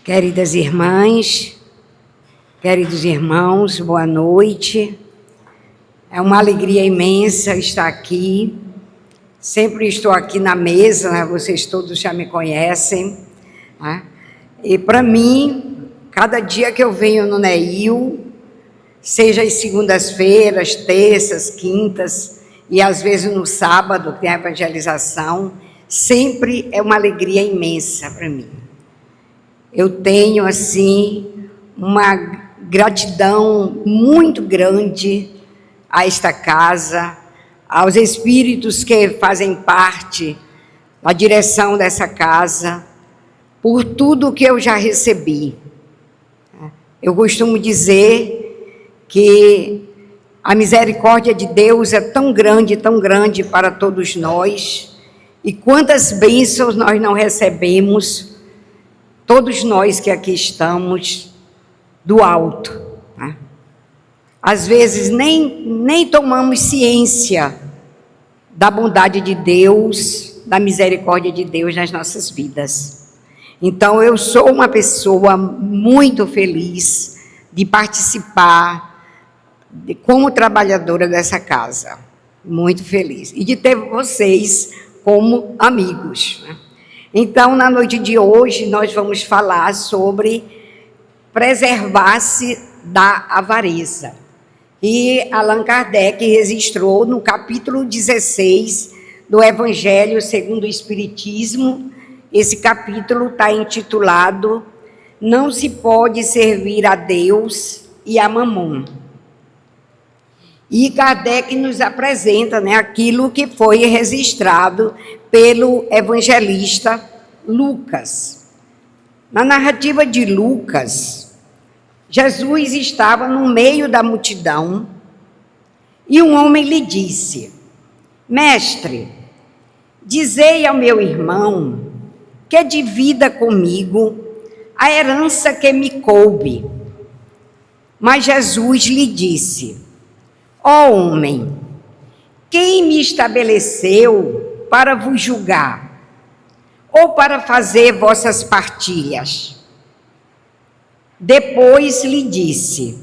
Queridas irmãs, queridos irmãos, boa noite. É uma alegria imensa estar aqui. Sempre estou aqui na mesa, né? Vocês todos já me conhecem, né? E para mim, cada dia que eu venho no NEIL, seja às segundas-feiras, terças, quintas e às vezes no sábado, que tem a evangelização, sempre é uma alegria imensa para mim. Eu tenho, assim, uma gratidão muito grande a esta casa, aos espíritos que fazem parte da direção dessa casa, por tudo que eu já recebi. Eu costumo dizer que a misericórdia de Deus é tão grande para todos nós, e quantas bênçãos nós não recebemos, todos nós que aqui estamos, do alto, né? Às vezes nem tomamos ciência da bondade de Deus, da misericórdia de Deus nas nossas vidas. Então, eu sou uma pessoa muito feliz de participar como trabalhadora dessa casa. Muito feliz. E de ter vocês como amigos, né? Então, na noite de hoje, nós vamos falar sobre preservar-se da avareza. E Allan Kardec registrou no capítulo 16 do Evangelho segundo o Espiritismo. Esse capítulo está intitulado Não se pode servir a Deus e a Mamon. E Kardec nos apresenta, né, aquilo que foi registrado pelo evangelista Lucas. Na narrativa de Lucas, Jesus estava no meio da multidão e um homem lhe disse: Mestre, dizei ao meu irmão que divida comigo a herança que me coube. Mas Jesus lhe disse: Ó homem, quem me estabeleceu para vos julgar, ou para fazer vossas partilhas? Depois lhe disse: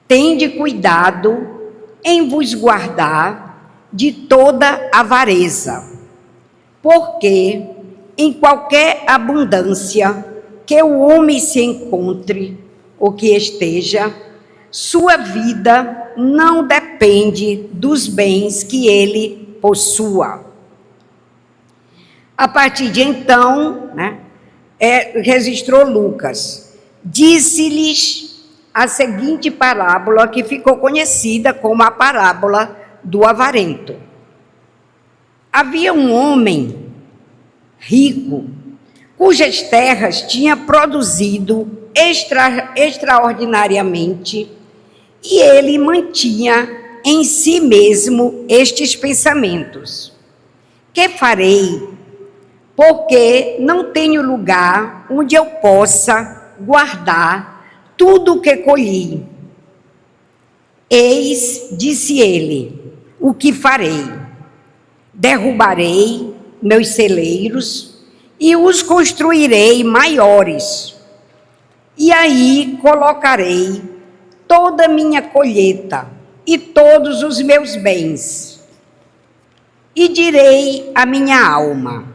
Tende cuidado em vos guardar de toda avareza, porque em qualquer abundância que o homem se encontre ou que esteja, sua vida não depende dos bens que ele possua. A partir de então, né, registrou Lucas, disse-lhes a seguinte parábola que ficou conhecida como a parábola do avarento. Havia um homem rico, cujas terras tinha produzido extraordinariamente, e ele mantinha em si mesmo estes pensamentos: que farei, porque não tenho lugar onde eu possa guardar tudo o que colhi? Eis, disse ele, o que farei: derrubarei meus celeiros e os construirei maiores, e aí colocarei toda a minha colheita e todos os meus bens. E direi à minha alma: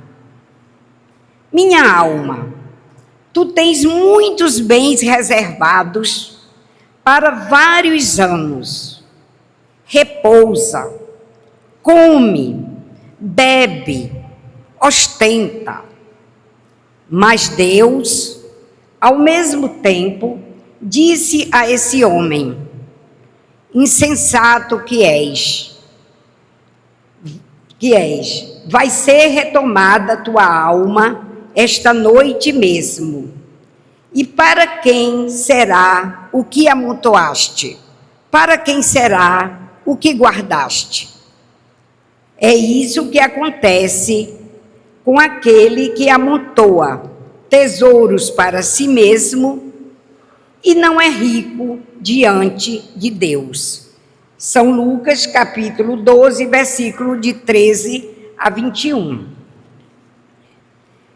minha alma, tu tens muitos bens reservados para vários anos. Repousa, come, bebe, ostenta. Mas Deus, ao mesmo tempo, disse a esse homem: insensato que és, vai ser retomada tua alma esta noite mesmo. E para quem será o que amontoaste? Para quem será o que guardaste? É isso que acontece com aquele que amontoa tesouros para si mesmo e não é rico diante de Deus. São Lucas, capítulo 12, versículo de 13 a 21.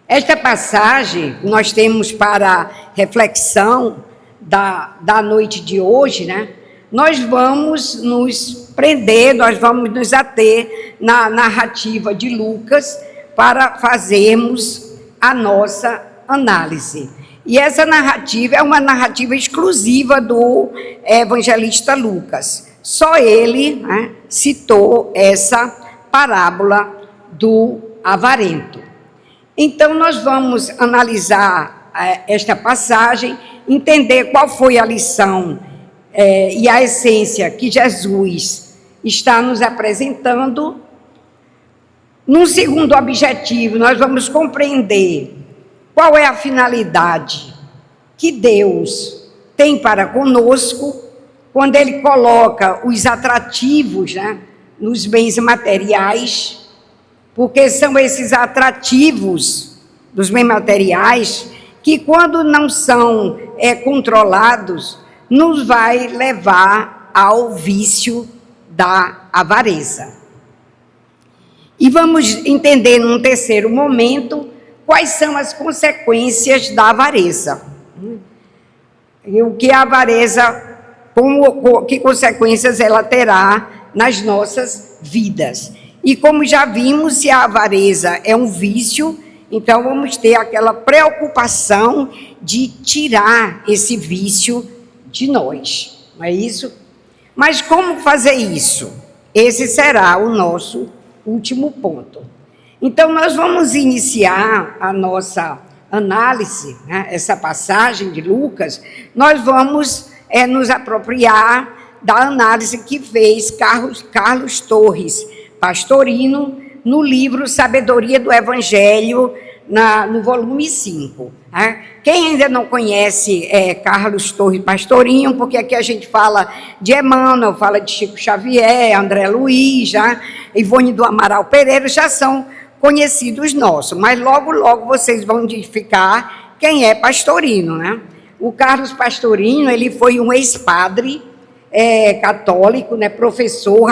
Esta passagem nós temos para reflexão da noite de hoje, né? Nós vamos nos prender, nós vamos nos ater na narrativa de Lucas para fazermos a nossa análise. E essa narrativa é uma narrativa exclusiva do evangelista Lucas. Só ele, né, citou essa parábola do avarento. Então, nós vamos analisar esta passagem, entender qual foi a lição e a essência que Jesus está nos apresentando. Num segundo objetivo, nós vamos compreender qual é a finalidade que Deus tem para conosco quando Ele coloca os atrativos, né, nos bens materiais, porque são esses atrativos dos bens materiais que, quando não são controlados, nos vai levar ao vício da avareza. E vamos entender num terceiro momento quais são as consequências da avareza. E o que a avareza, que consequências ela terá nas nossas vidas. E como já vimos, se a avareza é um vício, então vamos ter aquela preocupação de tirar esse vício de nós, não é isso? Mas como fazer isso? Esse será o nosso último ponto. Então, nós vamos iniciar a nossa análise, né, essa passagem de Lucas, nós vamos nos apropriar da análise que fez Carlos Torres Pastorino no livro Sabedoria do Evangelho, no volume 5. Né? Quem ainda não conhece Carlos Torres Pastorino, porque aqui a gente fala de Emmanuel, fala de Chico Xavier, André Luiz, Ivone do Amaral Pereira, já são conhecidos nossos, mas logo, logo vocês vão identificar quem é Pastorino, né? O Carlos Pastorino, ele foi um ex-padre católico, né? Professor,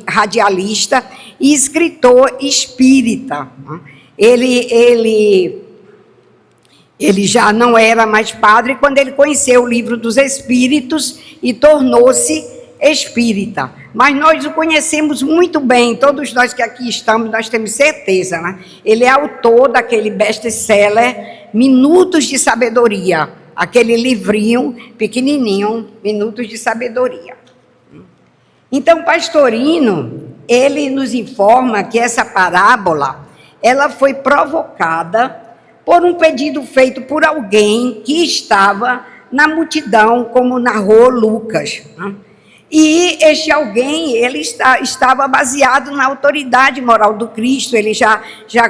radialista e escritor espírita. Né? Ele já não era mais padre quando ele conheceu o Livro dos Espíritos e tornou-se espírita. Mas nós o conhecemos muito bem, todos nós que aqui estamos, nós temos certeza, né? Ele é autor daquele best-seller Minutos de Sabedoria, aquele livrinho pequenininho, Minutos de Sabedoria. Então, Pastorino, ele nos informa que essa parábola, ela foi provocada por um pedido feito por alguém que estava na multidão, como narrou Lucas, né? E este alguém, ele estava baseado na autoridade moral do Cristo, ele já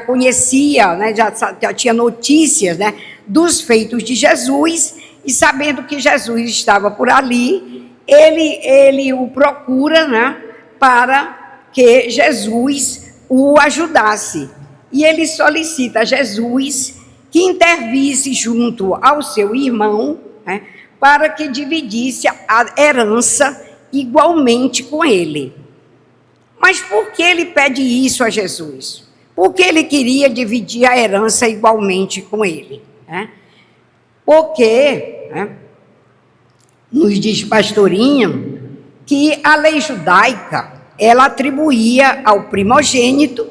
conhecia, né, já tinha notícias, né, dos feitos de Jesus, e sabendo que Jesus estava por ali, ele o procura, né, para que Jesus o ajudasse. E ele solicita a Jesus que intervisse junto ao seu irmão, né, para que dividisse a herança igualmente com ele. Mas por que ele pede isso a Jesus? Porque ele queria dividir a herança igualmente com ele, né? Porque, né, nos diz Pastorinho, que a lei judaica, ela atribuía ao primogênito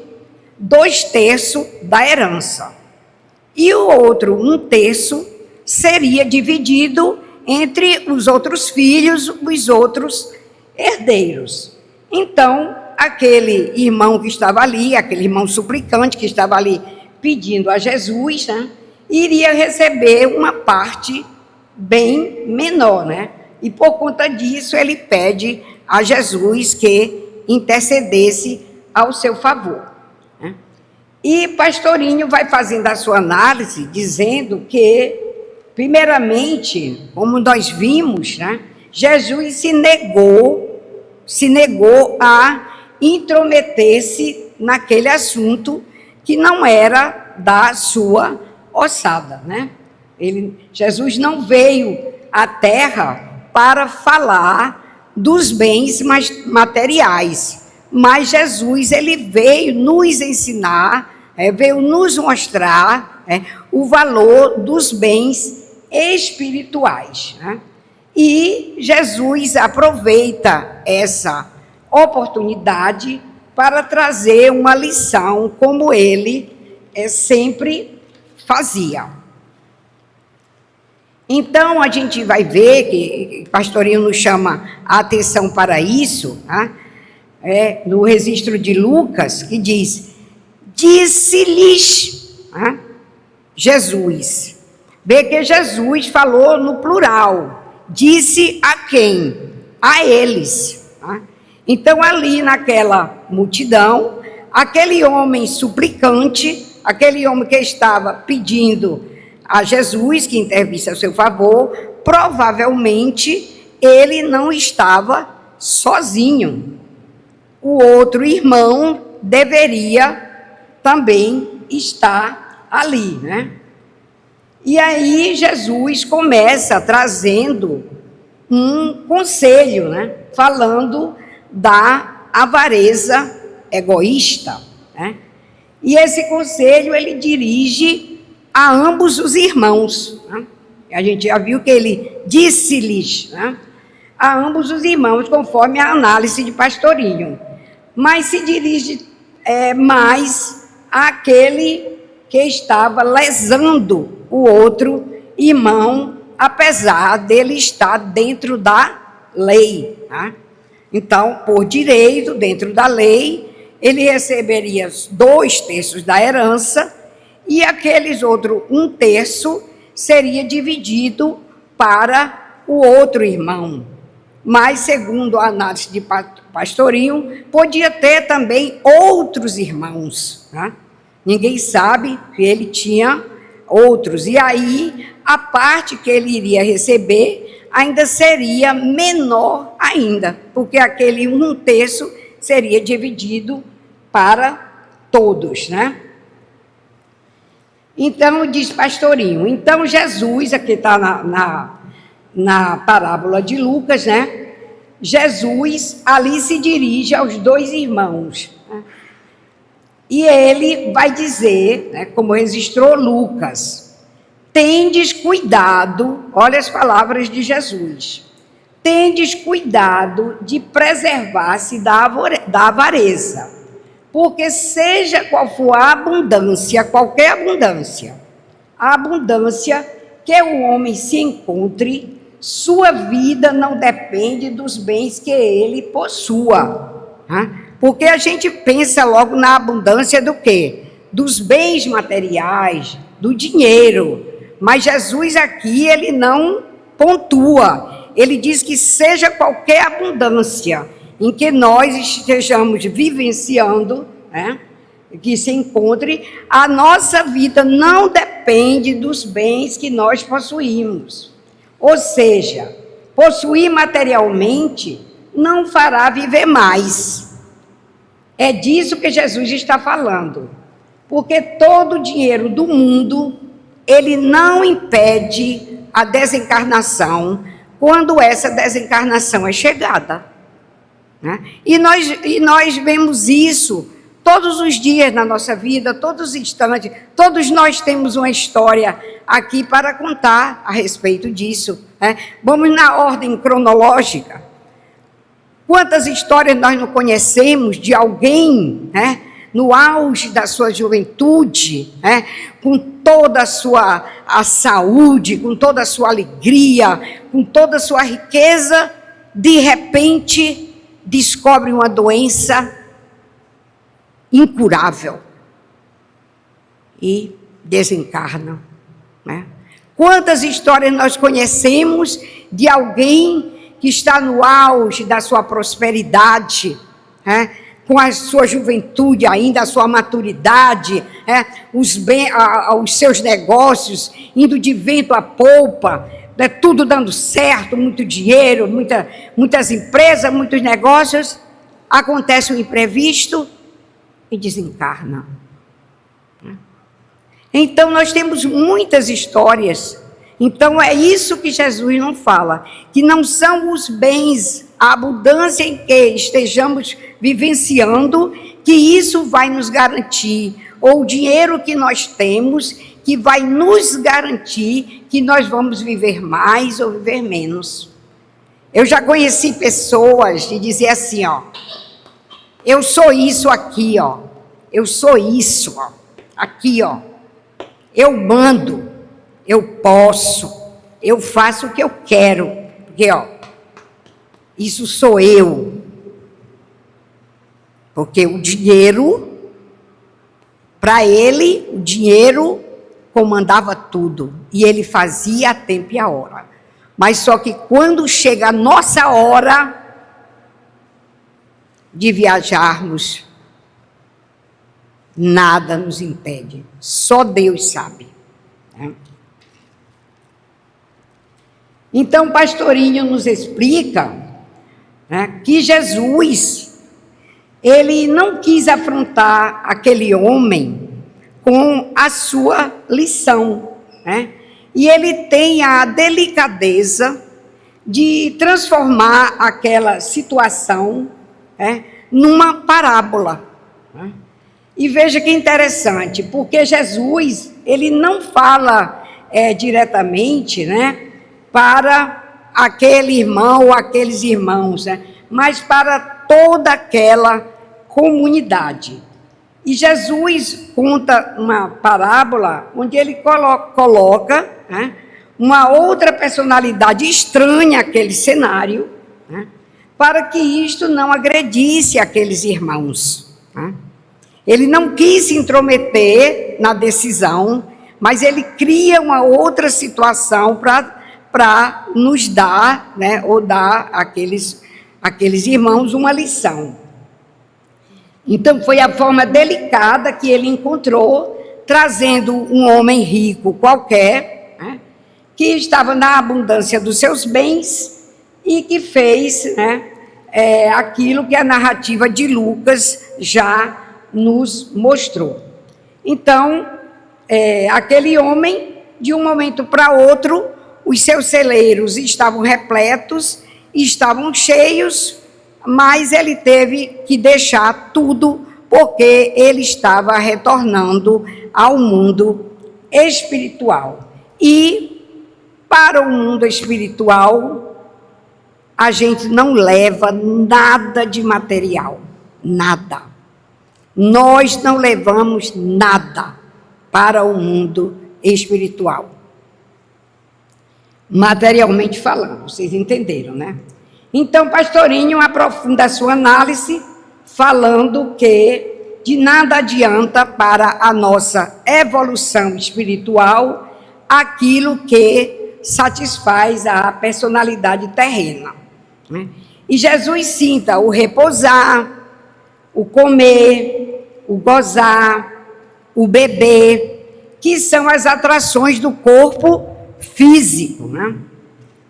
2/3 da herança. E o outro 1/3 seria dividido entre os outros filhos, os outros herdeiros. Então, aquele irmão que estava ali, aquele irmão suplicante que estava ali pedindo a Jesus, né, iria receber uma parte bem menor, né? E por conta disso, ele pede a Jesus que intercedesse ao seu favor, né? E Pastorinho vai fazendo a sua análise, dizendo que, primeiramente, como nós vimos, né, Jesus se negou a intrometer-se naquele assunto que não era da sua ossada, né? Jesus não veio à terra para falar dos bens materiais, mas Jesus ele veio nos ensinar, veio nos mostrar o valor dos bens espirituais. Né? E Jesus aproveita essa oportunidade para trazer uma lição, como ele sempre fazia. Então, a gente vai ver que o pastorinho nos chama a atenção para isso, né? No registro de Lucas, que diz: disse-lhes, né, Jesus. Vê que Jesus falou no plural. Disse a quem? A eles. Né? Então, ali naquela multidão, aquele homem suplicante, aquele homem que estava pedindo a Jesus que intervisse a seu favor, provavelmente ele não estava sozinho. O outro irmão deveria também estar ali, né? E aí Jesus começa trazendo um conselho, né? Falando da avareza egoísta, né? E esse conselho ele dirige a ambos os irmãos. Né? A gente já viu que ele disse-lhes, né? A ambos os irmãos, conforme a análise de pastorinho. Mas se dirige mais àquele que estava lesando o outro irmão, apesar dele estar dentro da lei. Né? Então, por direito, dentro da lei, ele receberia 2/3 da herança, e aqueles outros 1/3 seria dividido para o outro irmão. Mas, segundo a análise de pastorinho, podia ter também outros irmãos. Né? Ninguém sabe que ele tinha outros. E aí, a parte que ele iria receber ainda seria menor ainda, porque aquele 1/3 seria dividido para todos, né? Então, diz pastorinho, então Jesus, aqui está na parábola de Lucas, né? Jesus ali se dirige aos 2 irmãos. Né? E ele vai dizer, né, como registrou Lucas, tendes cuidado, olha as palavras de Jesus, tendes cuidado de preservar-se da avareza. Porque seja qual for a abundância, qualquer abundância, a abundância que o homem se encontre, sua vida não depende dos bens que ele possua. Né? Porque a gente pensa logo na abundância do quê? Dos bens materiais, do dinheiro. Mas Jesus aqui, ele não pontua. Ele diz que seja qualquer abundância em que nós estejamos vivenciando, né, que se encontre, a nossa vida não depende dos bens que nós possuímos. Ou seja, possuir materialmente não fará viver mais. É disso que Jesus está falando. Porque todo o dinheiro do mundo, ele não impede a desencarnação quando essa desencarnação é chegada. Né? E nós vemos isso todos os dias na nossa vida, todos os instantes. Todos nós temos uma história aqui para contar a respeito disso. Né? Vamos na ordem cronológica. Quantas histórias nós não conhecemos de alguém, né, no auge da sua juventude, né, com toda a saúde, com toda a sua alegria, com toda a sua riqueza, de repente descobre uma doença incurável e desencarna. Né? Quantas histórias nós conhecemos de alguém que está no auge da sua prosperidade, né? Com a sua juventude ainda, a sua maturidade, né? Os seus negócios indo de vento a popa, né? Tudo dando certo, muito dinheiro, muitas empresas, muitos negócios, acontece um imprevisto e desencarna. Então, nós temos muitas histórias. Então, é isso que Jesus não fala, que não são os bens, a abundância em que estejamos vivenciando, que isso vai nos garantir, ou o dinheiro que nós temos, que vai nos garantir que nós vamos viver mais ou viver menos. Eu já conheci pessoas que diziam assim, ó, eu sou isso aqui, ó, eu sou isso, ó, aqui, ó, eu mando, eu posso, eu faço o que eu quero, porque, ó, isso sou eu. Porque o dinheiro, para ele, o dinheiro comandava tudo. E ele fazia a tempo e a hora. Mas só que quando chega a nossa hora de viajarmos, nada nos impede. Só Deus sabe. Né? Então, o pastorinho nos explica, né, que Jesus, ele não quis afrontar aquele homem com a sua lição, né? E ele tem a delicadeza de transformar aquela situação, né, numa parábola. Né? E veja que interessante, porque Jesus, ele não fala diretamente, né, para aquele irmão ou aqueles irmãos, né, mas para toda aquela comunidade. E Jesus conta uma parábola onde ele coloca, né, uma outra personalidade estranha àquele cenário, né, para que isto não agredisse aqueles irmãos. Né. Ele não quis se intrometer na decisão, mas ele cria uma outra situação para nos dar, né, ou dar àqueles irmãos uma lição. Então, foi a forma delicada que ele encontrou, trazendo um homem rico qualquer, né, que estava na abundância dos seus bens e que fez, né, aquilo que a narrativa de Lucas já nos mostrou. Então, aquele homem, de um momento para outro, os seus celeiros estavam repletos, estavam cheios, mas ele teve que deixar tudo, porque ele estava retornando ao mundo espiritual. E, para o mundo espiritual, a gente não leva nada de material, nada. Nós não levamos nada para o mundo espiritual. Materialmente falando, vocês entenderam, né? Então, pastorinho aprofunda a sua análise, falando que de nada adianta para a nossa evolução espiritual aquilo que satisfaz a personalidade terrena. Né? E Jesus cita o repousar, o comer, o gozar, o beber, que são as atrações do corpo físico, né?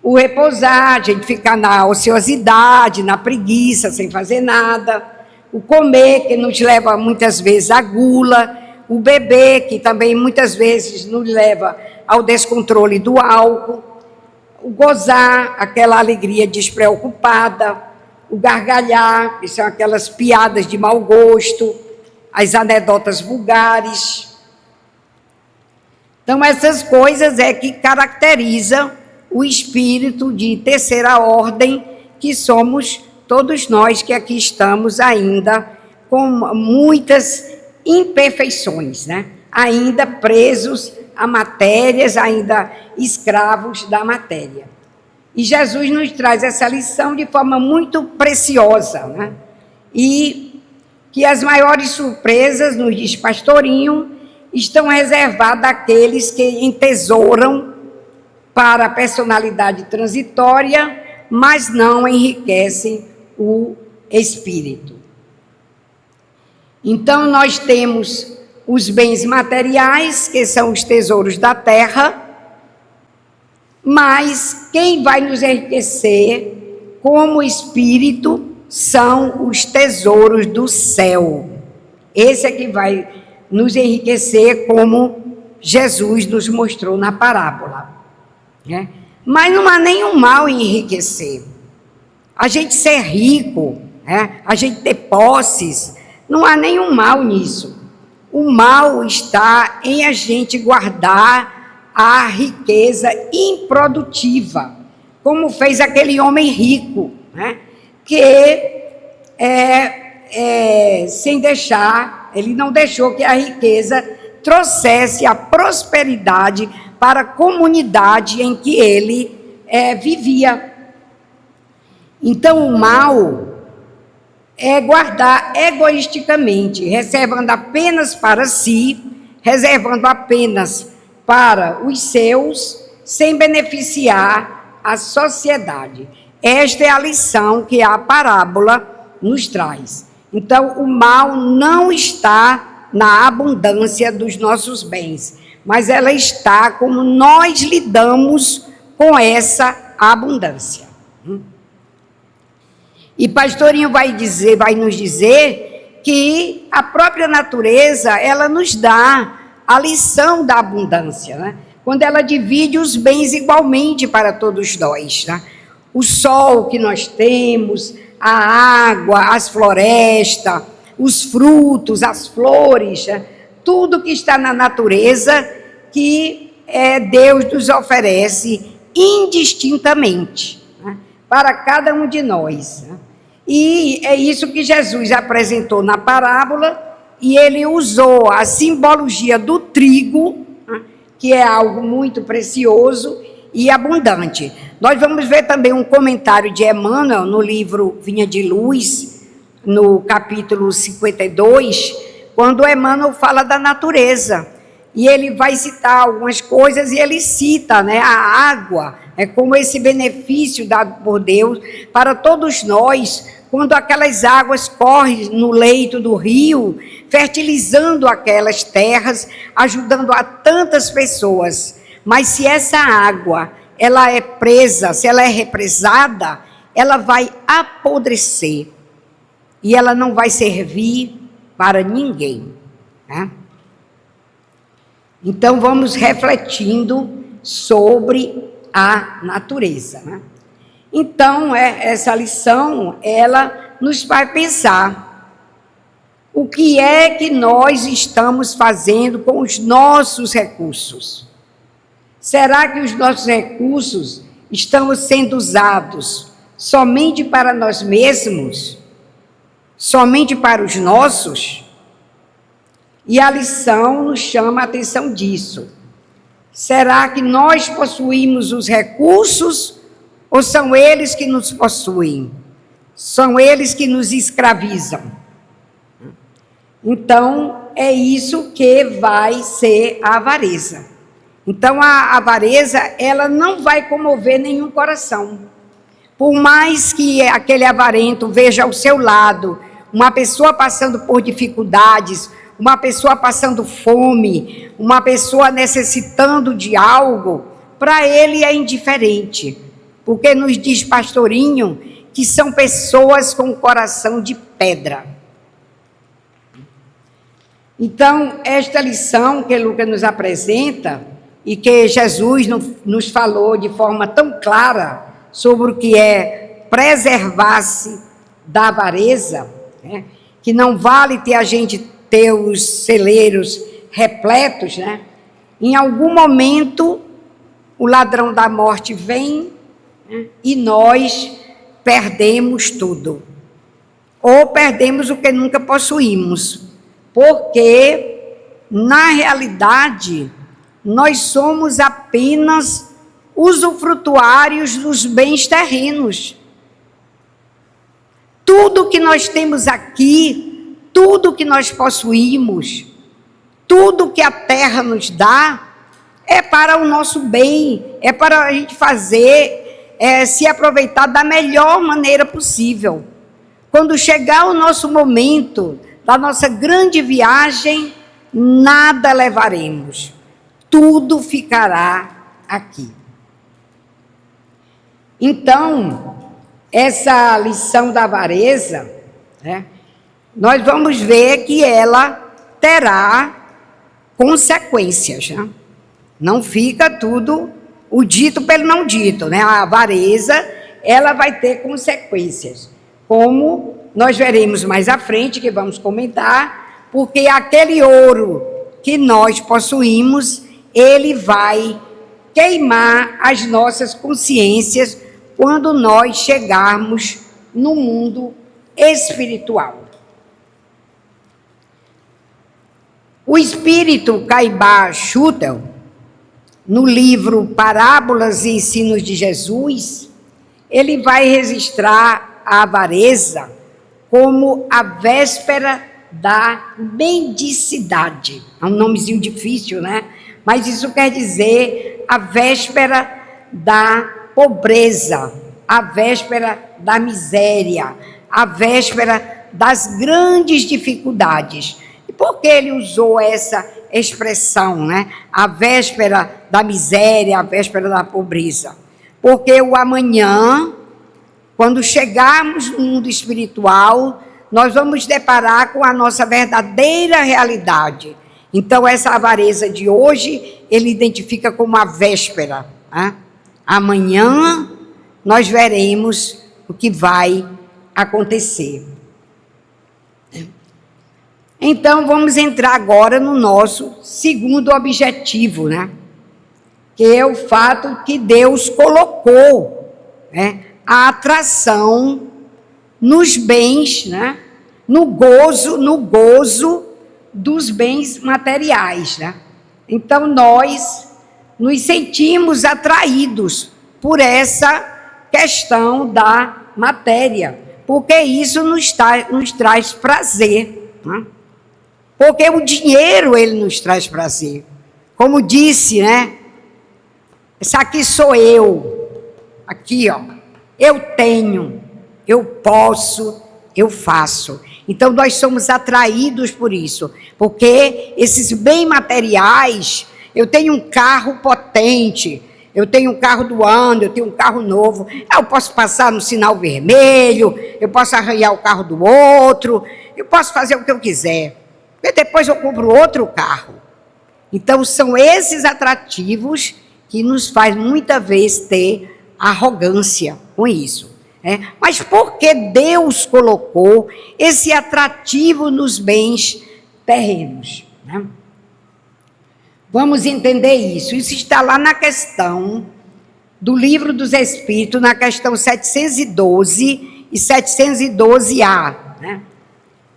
O repousar, a gente ficar na ociosidade, na preguiça, sem fazer nada. O comer, que nos leva muitas vezes à gula. O beber, que também muitas vezes nos leva ao descontrole do álcool. O gozar, aquela alegria despreocupada. O gargalhar, que são aquelas piadas de mau gosto. As anedotas vulgares. Então, essas coisas é que caracterizam o espírito de terceira ordem, que somos todos nós que aqui estamos ainda com muitas imperfeições, né? Ainda presos a matérias, ainda escravos da matéria. E Jesus nos traz essa lição de forma muito preciosa, né? E que as maiores surpresas, nos diz pastorinho, estão reservadas àqueles que entesouram para a personalidade transitória, mas não enriquecem o espírito. Então, nós temos os bens materiais, que são os tesouros da terra, mas quem vai nos enriquecer como espírito são os tesouros do céu. Esse é que vai nos enriquecer, como Jesus nos mostrou na parábola. Né? Mas não há nenhum mal em enriquecer. A gente ser rico, né? A gente ter posses, não há nenhum mal nisso. O mal está em a gente guardar a riqueza improdutiva, como fez aquele homem rico, né? Que sem deixar, ele não deixou que a riqueza trouxesse a prosperidade para a comunidade em que ele vivia. Então, o mal é guardar egoisticamente, reservando apenas para si, reservando apenas para os seus, sem beneficiar a sociedade. Esta é a lição que a parábola nos traz. Então, o mal não está na abundância dos nossos bens, mas ela está como nós lidamos com essa abundância. E Pastorinho vai nos dizer que a própria natureza, ela nos dá a lição da abundância, né? Quando ela divide os bens igualmente para todos nós, né? O sol que nós temos, a água, as florestas, os frutos, as flores, né? Tudo que está na natureza que Deus nos oferece indistintamente, né? Para cada um de nós, né? E é isso que Jesus apresentou na parábola, e ele usou a simbologia do trigo, né, que é algo muito precioso e abundante. Nós vamos ver também um comentário de Emmanuel no livro Vinha de Luz, no capítulo 52, quando Emmanuel fala da natureza. E ele vai citar algumas coisas, e ele cita, né, a água, como esse benefício dado por Deus para todos nós, quando aquelas águas correm no leito do rio, fertilizando aquelas terras, ajudando a tantas pessoas. Mas se essa água, ela é presa, se ela é represada, ela vai apodrecer e ela não vai servir para ninguém, né? Então vamos refletindo sobre a natureza, né? Então, essa lição, ela nos faz pensar o que é que nós estamos fazendo com os nossos recursos. Será que os nossos recursos estão sendo usados somente para nós mesmos? Somente para os nossos? E a lição nos chama a atenção disso. Será que nós possuímos os recursos ou são eles que nos possuem? São eles que nos escravizam? Então, é isso que vai ser a avareza. Então, a avareza, ela não vai comover nenhum coração. Por mais que aquele avarento veja ao seu lado uma pessoa passando por dificuldades, uma pessoa passando fome, uma pessoa necessitando de algo, para ele é indiferente. Porque nos diz Pastorinho que são pessoas com coração de pedra. Então, esta lição que Lucas nos apresenta, e que Jesus nos falou de forma tão clara sobre o que é preservar-se da avareza, né? Que não vale ter os celeiros repletos, né? Em algum momento, o ladrão da morte vem, e nós perdemos tudo, ou perdemos o que nunca possuímos, porque na realidade nós somos apenas usufrutuários dos bens terrenos. Tudo que nós temos aqui, tudo que nós possuímos, tudo que a terra nos dá, é para o nosso bem, é para a gente fazer, se aproveitar da melhor maneira possível. Quando chegar o nosso momento da nossa grande viagem, nada levaremos, tudo ficará aqui. Então, essa lição da avareza, né, nós vamos ver que ela terá consequências, né? Não fica tudo o dito pelo não dito, né? A avareza, ela vai ter consequências, como nós veremos mais à frente, que vamos comentar, porque aquele ouro que nós possuímos, ele vai queimar as nossas consciências quando nós chegarmos no mundo espiritual. O espírito Caibá Schutel, no livro Parábolas e Ensinos de Jesus, ele vai registrar a avareza como a véspera da mendicidade. É um nomezinho difícil, né? Mas isso quer dizer a véspera da pobreza, a véspera da miséria, a véspera das grandes dificuldades. E por que ele usou essa expressão, né? A véspera da miséria, a véspera da pobreza? Porque o amanhã, quando chegarmos no mundo espiritual, nós vamos deparar com a nossa verdadeira realidade. Então, essa avareza de hoje, ele identifica como a véspera, né? Amanhã, nós veremos o que vai acontecer. Então, vamos entrar agora no nosso segundo objetivo, né? Que é o fato que Deus colocou, né? A atração nos bens, né? No gozo dos bens materiais, né? Então, nós nos sentimos atraídos por essa questão da matéria, porque isso nos traz prazer, né? Porque o dinheiro, ele nos traz prazer. Como disse, né? Esse aqui sou eu. Aqui, ó. Eu tenho, eu posso, eu faço. Então, nós somos atraídos por isso. Porque esses bens materiais, eu tenho um carro potente, eu tenho um carro do ano, eu tenho um carro novo, eu posso passar no sinal vermelho, eu posso arranhar o carro do outro, eu posso fazer o que eu quiser. E depois eu compro outro carro. Então, são esses atrativos que nos faz muitas vezes ter arrogância com isso. Mas por que Deus colocou esse atrativo nos bens terrenos? Né? Vamos entender isso. Isso está lá na questão do Livro dos Espíritos, na questão 712 e 712A. Né?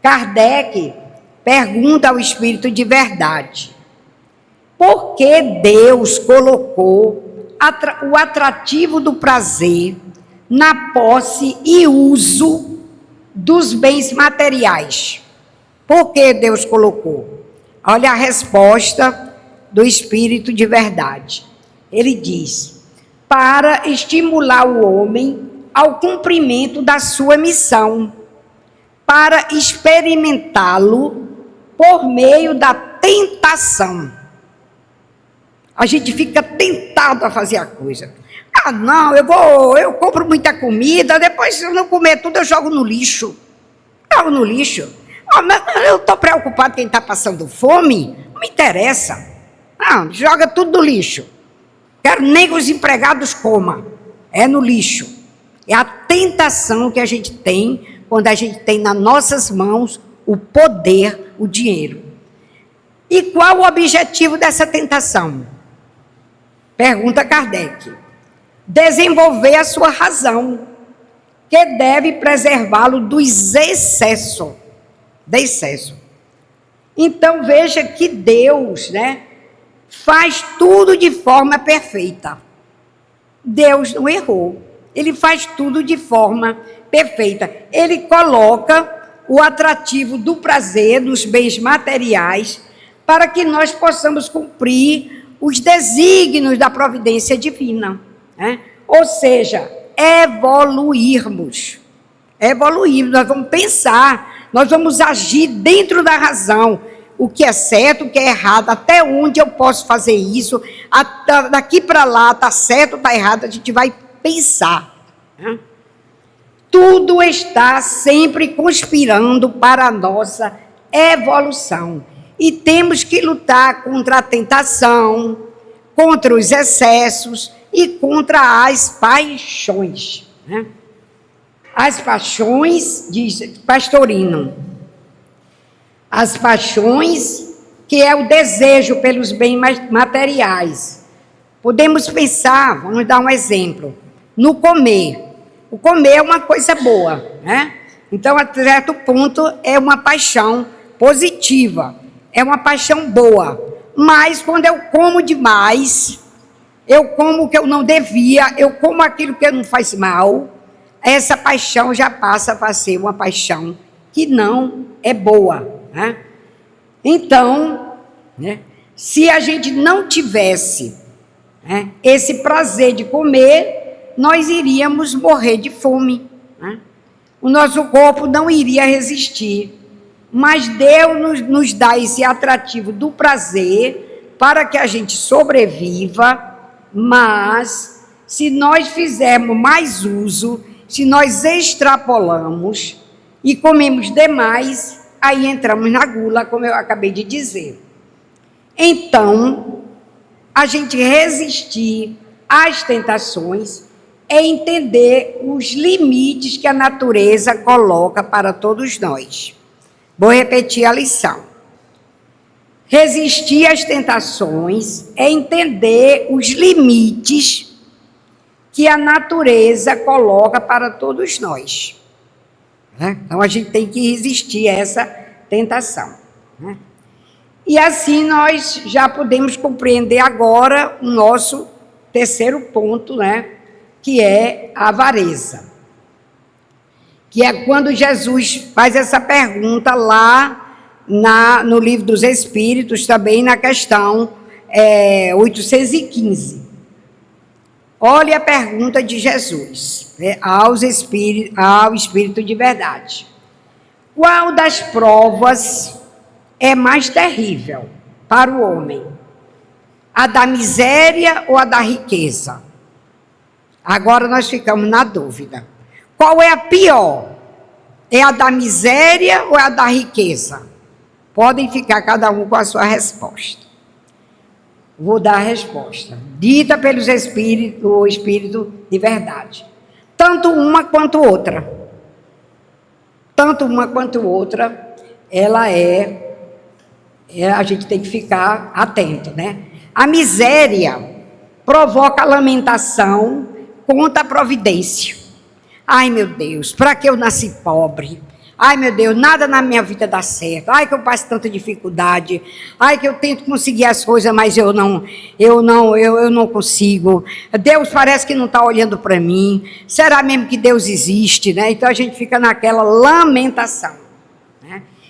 Kardec pergunta ao Espírito de verdade: por que Deus colocou o atrativo do prazer na posse e uso dos bens materiais? Por que Deus colocou? Olha a resposta do Espírito de verdade. Ele diz: para estimular o homem ao cumprimento da sua missão, para experimentá-lo por meio da tentação. A gente fica tentado a fazer a coisa. Ah, não, eu compro muita comida, depois se eu não comer tudo eu jogo no lixo. Jogo no lixo. Ah, mas eu estou preocupado quem está passando fome, não me interessa. Não, joga tudo no lixo. Quero nem que os empregados comam. É no lixo. É a tentação que a gente tem quando a gente tem nas nossas mãos o poder, o dinheiro. E qual o objetivo dessa tentação? Pergunta Kardec. Desenvolver a sua razão, que deve preservá-lo dos excessos. Do excesso. Então veja que Deus, né, faz tudo de forma perfeita. Deus não errou. Ele faz tudo de forma perfeita. Ele coloca o atrativo do prazer, dos bens materiais, para que nós possamos cumprir os desígnios da providência divina, né? Ou seja, evoluirmos. Nós vamos pensar, nós vamos agir dentro da razão. O que é certo, o que é errado, até onde eu posso fazer isso, daqui para lá, está certo ou está errado, a gente vai pensar. Né? Tudo está sempre conspirando para a nossa evolução. E temos que lutar contra a tentação, contra os excessos e contra as paixões. Né? As paixões, diz Pastorino, as paixões, que é o desejo pelos bens materiais. Podemos pensar, vamos dar um exemplo, no comer. O comer é uma coisa boa, né? Então, a certo ponto, é uma paixão positiva, é uma paixão boa. Mas, quando eu como demais, eu como o que eu não devia, eu como aquilo que não faz mal, essa paixão já passa a ser uma paixão que não é boa, né? Então, né, se a gente não tivesse, né, esse prazer de comer, nós iríamos morrer de fome, né? O nosso corpo não iria resistir. Mas Deus nos dá esse atrativo do prazer para que a gente sobreviva, mas se nós fizermos mais uso, se nós extrapolamos e comemos demais, aí entramos na gula, como eu acabei de dizer. Então, a gente resistir às tentações é entender os limites que a natureza coloca para todos nós. Vou repetir a lição. Resistir às tentações é entender os limites que a natureza coloca para todos nós. Então, a gente tem que resistir a essa tentação. E assim nós já podemos compreender agora o nosso terceiro ponto, que é a avareza. Que é quando Jesus faz essa pergunta lá no Livro dos Espíritos, também na questão 815. Olha a pergunta de Jesus, ao Espírito de verdade. Qual das provas é mais terrível para o homem? A da miséria ou a da riqueza? Agora nós ficamos na dúvida. Qual é a pior? É a da miséria ou é a da riqueza? Podem ficar cada um com a sua resposta. Vou dar a resposta, dita pelos Espíritos, o Espírito de verdade. Tanto uma quanto outra. Tanto uma quanto outra, ela a gente tem que ficar atento, A miséria provoca lamentação contra a providência. Ai, meu Deus, para que eu nasci pobre? Ai, meu Deus, nada na minha vida dá certo. Ai, que eu passo tanta dificuldade. Ai, que eu tento conseguir as coisas, mas eu não consigo. Deus parece que não está olhando para mim. Será mesmo que Deus existe, Então a gente fica naquela lamentação,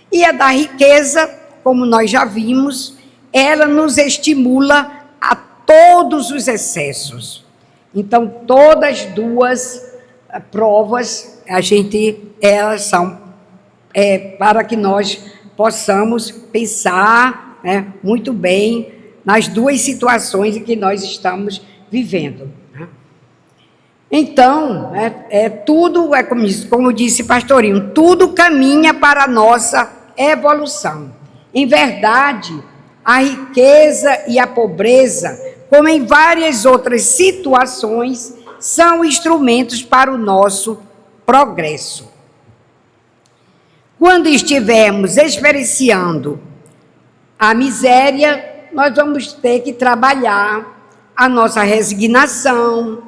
E a da riqueza, como nós já vimos, ela nos estimula a todos os excessos. Então, todas as duas provas, elas são para que nós possamos pensar muito bem nas duas situações em que nós estamos vivendo. Então, tudo, como disse Pastorinho, tudo caminha para a nossa evolução. Em verdade, a riqueza e a pobreza, como em várias outras situações, são instrumentos para o nosso progresso. Quando estivermos experienciando a miséria, nós vamos ter que trabalhar a nossa resignação,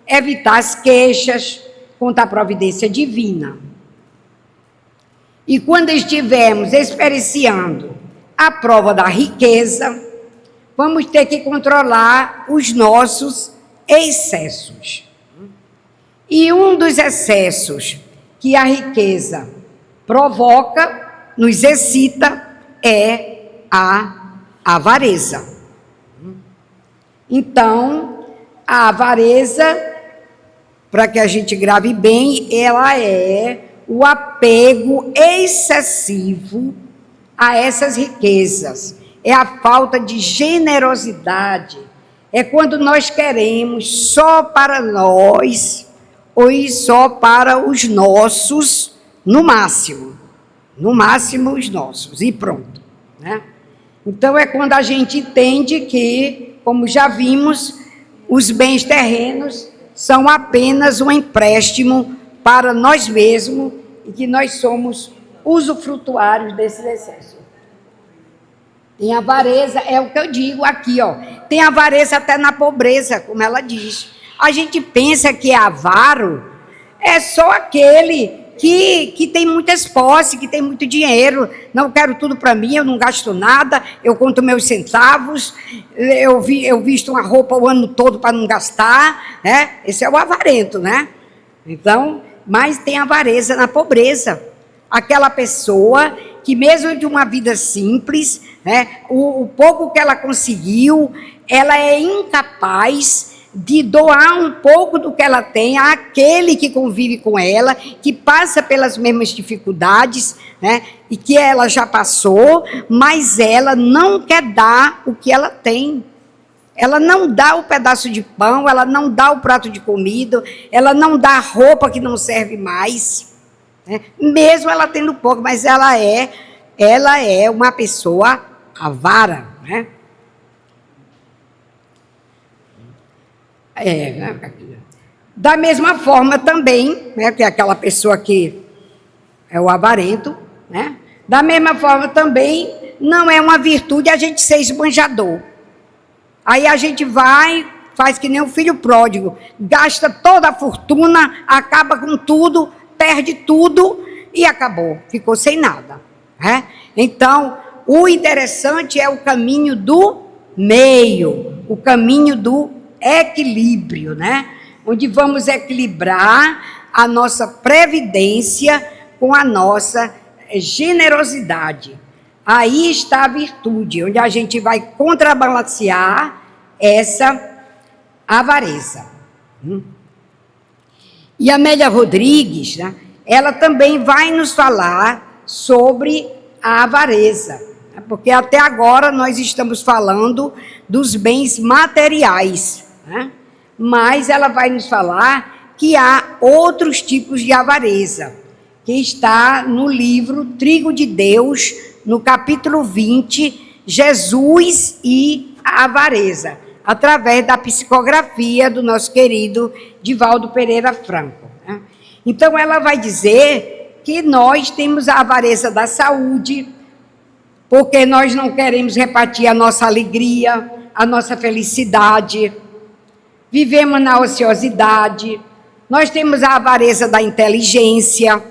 evitar as queixas contra a providência divina. E quando estivermos experienciando a prova da riqueza, vamos ter que controlar os nossos excessos. E um dos excessos que a riqueza provoca, nos excita, é a avareza. Então, a avareza, para que a gente grave bem, ela é o apego excessivo a essas riquezas. É a falta de generosidade. É quando nós queremos só para nós ou só para os nossos, no máximo os nossos, e pronto. Então, é quando a gente entende que, como já vimos, os bens terrenos são apenas um empréstimo para nós mesmos e que nós somos usufrutuários desses excessos. Tem avareza, é o que eu digo aqui, ó. Tem avareza até na pobreza, como ela diz. A gente pensa que é avaro, é só aquele que tem muitas posses, que tem muito dinheiro. Não quero tudo para mim, eu não gasto nada, eu conto meus centavos, eu visto uma roupa o ano todo para não gastar, né? Esse é o avarento, né? Então, mas tem avareza na pobreza. Aquela pessoa que mesmo de uma vida simples, né, o pouco que ela conseguiu, ela é incapaz de doar um pouco do que ela tem àquele que convive com ela, que passa pelas mesmas dificuldades, né, e que ela já passou, mas ela não quer dar o que ela tem. Ela não dá o pedaço de pão, ela não dá o prato de comida, ela não dá a roupa que não serve mais, né, mesmo ela tendo pouco, mas ela é uma pessoa avara, né? Da mesma forma também, né, que é aquela pessoa que é o avarento, né? Da mesma forma também, não é uma virtude a gente ser esbanjador. Aí a gente vai, faz que nem o filho pródigo, gasta toda a fortuna, acaba com tudo, perde tudo e acabou, ficou sem nada, né? Então, o interessante é o caminho do meio, o caminho do equilíbrio, né? Onde vamos equilibrar a nossa previdência com a nossa generosidade. Aí está a virtude, onde a gente vai contrabalancear essa avareza. E a Amélia Rodrigues, né, ela também vai nos falar sobre a avareza, porque até agora nós estamos falando dos bens materiais, né? Mas ela vai nos falar que há outros tipos de avareza, que está no livro Trigo de Deus, no capítulo 20, Jesus e a avareza, através da psicografia do nosso querido Divaldo Pereira Franco, né? Então ela vai dizer que nós temos a avareza da saúde, porque nós não queremos repartir a nossa alegria, a nossa felicidade, vivemos na ociosidade. Nós temos a avareza da inteligência,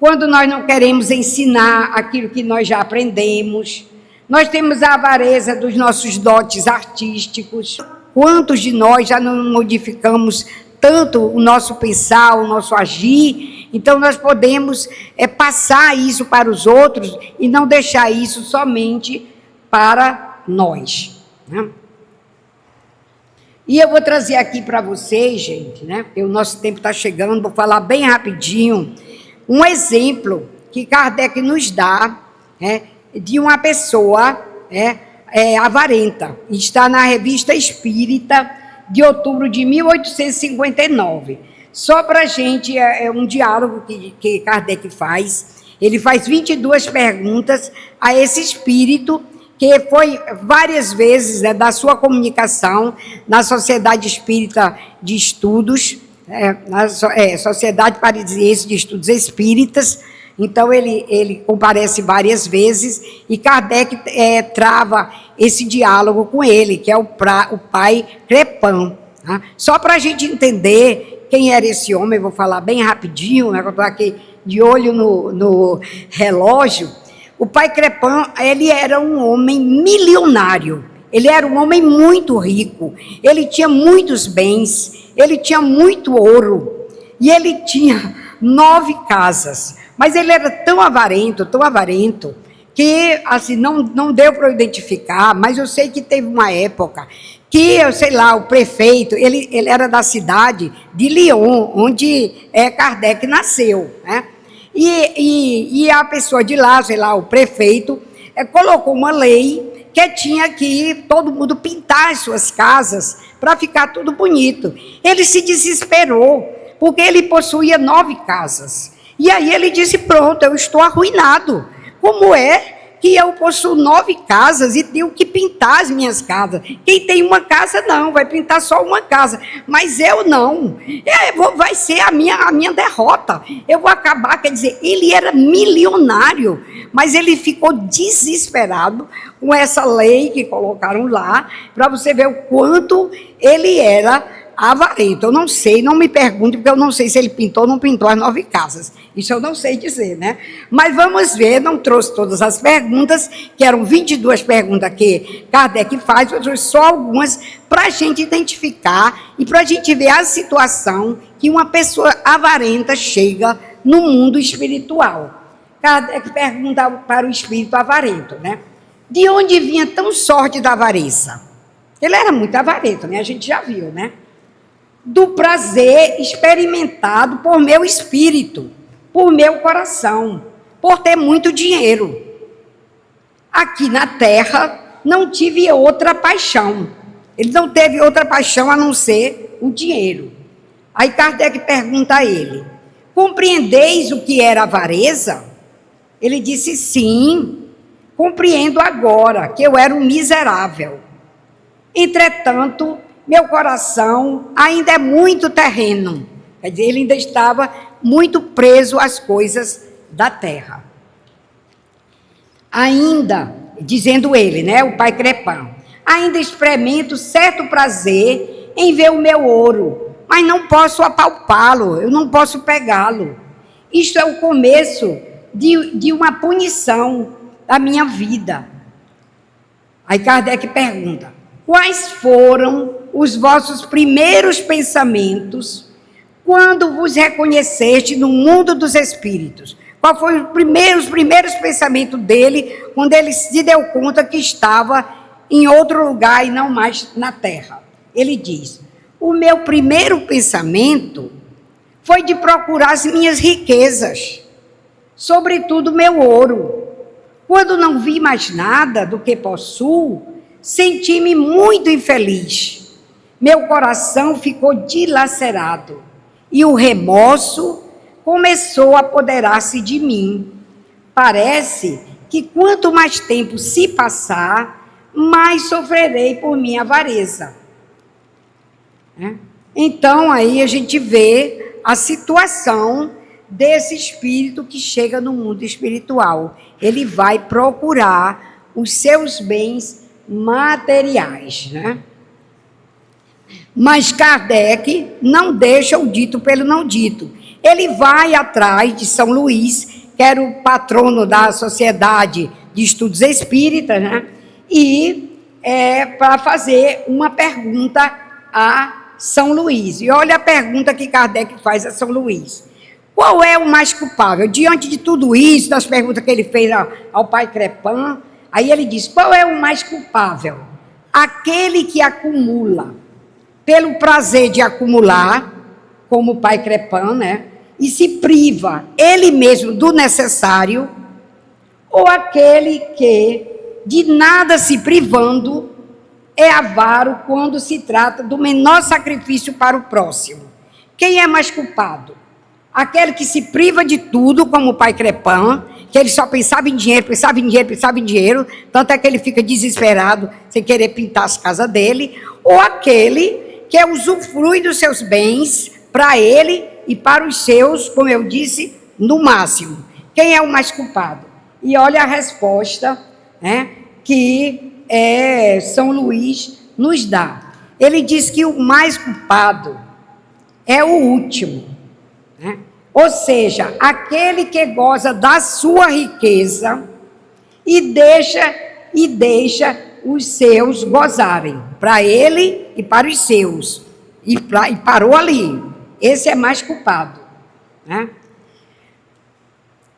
quando nós não queremos ensinar aquilo que nós já aprendemos. Nós temos a avareza dos nossos dotes artísticos. Quantos de nós já não modificamos tanto o nosso pensar, o nosso agir? Então, nós podemos passar isso para os outros e não deixar isso somente para nós, né? E eu vou trazer aqui para vocês, gente, né? Porque o nosso tempo está chegando, vou falar bem rapidinho, um exemplo que Kardec nos dá, né, de uma pessoa avarenta. Está na Revista Espírita, de outubro de 1859. Só para a gente, é um diálogo que Kardec faz. Ele faz 22 perguntas a esse espírito, que foi várias vezes, né, da sua comunicação na Sociedade Espírita de Estudos, Sociedade Parisiense de Estudos Espíritas. Então, ele comparece várias vezes e Kardec trava esse diálogo com ele, que é o pai Crepin, tá? Só para a gente entender quem era esse homem, eu vou falar bem rapidinho, né, eu estou aqui de olho no relógio. O pai Crepin, ele era um homem milionário, ele era um homem muito rico, ele tinha muitos bens, ele tinha muito ouro, e ele tinha 9 casas, mas ele era tão avarento, que assim, não deu para eu identificar, mas eu sei que teve uma época que, o prefeito, ele era da cidade de Lyon, onde Kardec nasceu, né? E a pessoa de lá, o prefeito, colocou uma lei que tinha que todo mundo pintar as suas casas para ficar tudo bonito. Ele se desesperou, porque ele possuía 9 casas. E aí ele disse, pronto, eu estou arruinado. Como é que eu possuo 9 casas e tenho que pintar as minhas casas. Quem tem uma casa, não, vai pintar só uma casa. Mas eu não. Vai ser a minha derrota. Eu vou acabar, quer dizer, ele era milionário, mas ele ficou desesperado com essa lei que colocaram lá, para você ver o quanto ele era avarento. Eu não sei, não me pergunte, porque eu não sei se ele pintou ou não pintou as 9 casas. Isso eu não sei dizer, né? Mas vamos ver, não trouxe todas as perguntas, que eram 22 perguntas que Kardec faz, eu trouxe só algumas para a gente identificar e para a gente ver a situação que uma pessoa avarenta chega no mundo espiritual. Kardec pergunta para o espírito avarento, né? De onde vinha tão sorte da avareza? Ele era muito avarento, né? A gente já viu, né? Do prazer experimentado por meu espírito, por meu coração, por ter muito dinheiro. Aqui na terra não tive outra paixão. Ele não teve outra paixão a não ser o dinheiro. Aí Kardec pergunta a ele: compreendeis o que era avareza? Ele disse: sim, compreendo agora que eu era um miserável. Entretanto, meu coração ainda é muito terreno. Quer dizer, ele ainda estava muito preso às coisas da terra. Ainda, dizendo ele, né, o pai Crespin, ainda experimento certo prazer em ver o meu ouro, mas não posso apalpá-lo, eu não posso pegá-lo. Isto é o começo de uma punição da minha vida. Aí Kardec pergunta: quais foram os vossos primeiros pensamentos quando vos reconheceste no mundo dos espíritos? Qual foi os primeiros pensamentos dele quando ele se deu conta que estava em outro lugar e não mais na terra? Ele diz: o meu primeiro pensamento foi de procurar as minhas riquezas, sobretudo meu ouro. Quando não vi mais nada do que possuo, senti-me muito infeliz. Meu coração ficou dilacerado e o remorso começou a apoderar-se de mim. Parece que quanto mais tempo se passar, mais sofrerei por minha avareza. Então, aí a gente vê a situação desse espírito que chega no mundo espiritual. Ele vai procurar os seus bens materiais, né? Mas Kardec não deixa o dito pelo não dito. Ele vai atrás de São Luís, que era o patrono da Sociedade de Estudos Espíritas, né? E para fazer uma pergunta a São Luís. E olha a pergunta que Kardec faz a São Luís: qual é o mais culpável? Diante de tudo isso, das perguntas que ele fez ao pai Crespin, aí ele diz: qual é o mais culpável? Aquele que acumula pelo prazer de acumular, como o pai Crespin, né? E se priva ele mesmo do necessário, ou aquele que, de nada se privando, é avaro quando se trata do menor sacrifício para o próximo? Quem é mais culpado? Aquele que se priva de tudo, como o pai Crespin, que ele só pensava em dinheiro, pensava em dinheiro, pensava em dinheiro, tanto é que ele fica desesperado, sem querer pintar as casas dele, ou aquele que usufrui dos seus bens para ele e para os seus, como eu disse, no máximo. Quem é o mais culpado? E olha a resposta, né, que São Luís nos dá. Ele diz que o mais culpado é o último, né? Ou seja, aquele que goza da sua riqueza e deixa os seus gozarem, para ele e para os seus, e parou ali. Esse é mais culpado, né?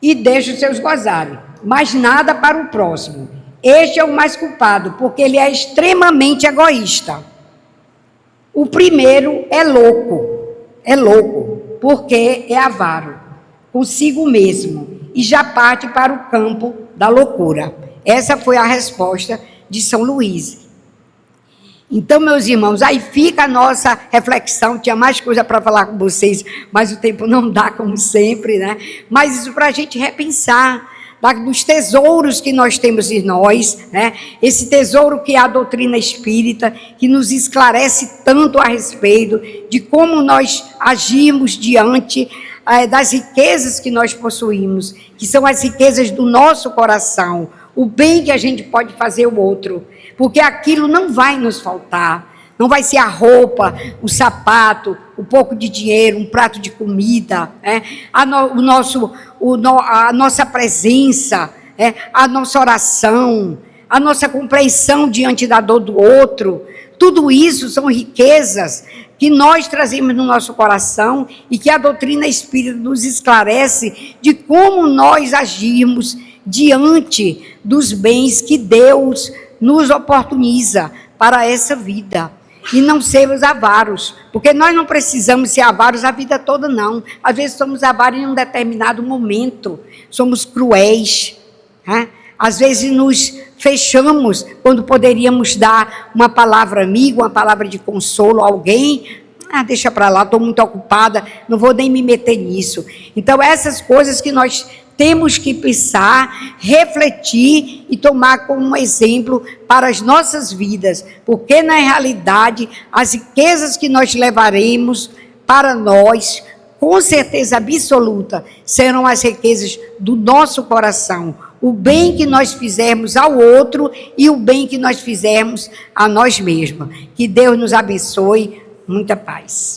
E deixa os seus gozarem, mas nada para o próximo. Este é o mais culpado, porque ele é extremamente egoísta. O primeiro é louco, porque é avaro consigo mesmo e já parte para o campo da loucura. Essa foi a resposta de São Luís. Então, meus irmãos, aí fica a nossa reflexão. Tinha mais coisa para falar com vocês, mas o tempo não dá, como sempre, né? Mas isso para a gente repensar dos tesouros que nós temos em nós, né? Esse tesouro que é a doutrina espírita, que nos esclarece tanto a respeito de como nós agimos diante das riquezas que nós possuímos, que são as riquezas do nosso coração, o bem que a gente pode fazer ao outro, porque aquilo não vai nos faltar. Não vai ser a roupa, o sapato, um pouco de dinheiro, um prato de comida, a nossa presença, a nossa oração, a nossa compreensão diante da dor do outro. Tudo isso são riquezas que nós trazemos no nosso coração e que a doutrina espírita nos esclarece de como nós agirmos diante dos bens que Deus nos oportuniza para essa vida. E não sermos avaros, porque nós não precisamos ser avaros a vida toda, não. Às vezes somos avaros em um determinado momento, somos cruéis, né? Às vezes nos fechamos quando poderíamos dar uma palavra amiga, uma palavra de consolo a alguém. Deixa para lá, estou muito ocupada, não vou nem me meter nisso. Então, essas coisas que nós temos que pensar, refletir e tomar como exemplo para as nossas vidas, porque na realidade as riquezas que nós levaremos para nós, com certeza absoluta, serão as riquezas do nosso coração, o bem que nós fizermos ao outro e o bem que nós fizermos a nós mesmos. Que Deus nos abençoe, muita paz.